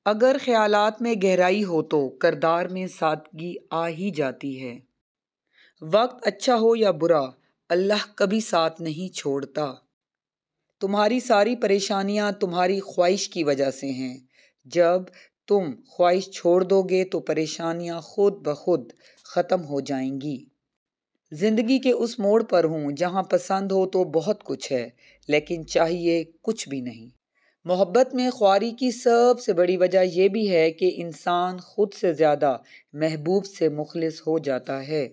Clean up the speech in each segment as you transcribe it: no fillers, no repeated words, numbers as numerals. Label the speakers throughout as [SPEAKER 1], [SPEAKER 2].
[SPEAKER 1] اگر خیالات میں گہرائی ہو تو کردار میں سادگی آ ہی جاتی ہے۔ وقت اچھا ہو یا برا، اللہ کبھی ساتھ نہیں چھوڑتا۔ تمہاری ساری پریشانیاں تمہاری خواہش کی وجہ سے ہیں۔ جب تم خواہش چھوڑ دو گے تو پریشانیاں خود بخود ختم ہو جائیں گی۔ زندگی کے اس موڑ پر ہوں جہاں پسند ہو تو بہت کچھ ہے لیکن چاہیے کچھ بھی نہیں۔ محبت میں خواری کی سب سے بڑی وجہ یہ بھی ہے کہ انسان خود سے زیادہ محبوب سے مخلص ہو جاتا ہے۔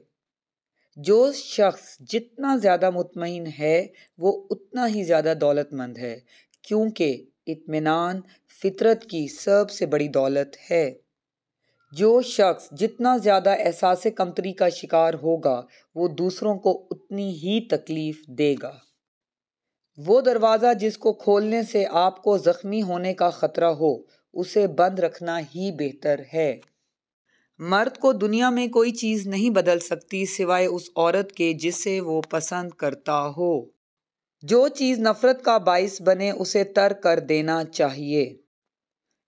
[SPEAKER 1] جو شخص جتنا زیادہ مطمئن ہے وہ اتنا ہی زیادہ دولت مند ہے، کیونکہ اطمینان فطرت کی سب سے بڑی دولت ہے۔ جو شخص جتنا زیادہ احساس کمتری کا شکار ہوگا وہ دوسروں کو اتنی ہی تکلیف دے گا۔ وہ دروازہ جس کو کھولنے سے آپ کو زخمی ہونے کا خطرہ ہو اسے بند رکھنا ہی بہتر ہے۔ مرد کو دنیا میں کوئی چیز نہیں بدل سکتی سوائے اس عورت کے جسے وہ پسند کرتا ہو۔ جو چیز نفرت کا باعث بنے اسے ترک کر دینا چاہیے۔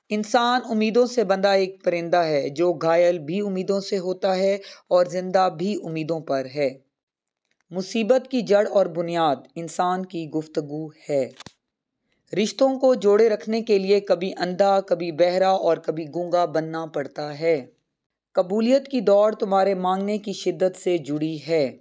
[SPEAKER 1] انسان امیدوں سے بندھا ایک پرندہ ہے جو گھائل بھی امیدوں سے ہوتا ہے اور زندہ بھی امیدوں پر ہے۔ مصیبت کی جڑ اور بنیاد انسان کی گفتگو ہے۔ رشتوں کو جوڑے رکھنے کے لیے کبھی اندھا، کبھی بہرا اور کبھی گونگا بننا پڑتا ہے۔ قبولیت کی دوڑ تمہارے مانگنے کی شدت سے جڑی ہے۔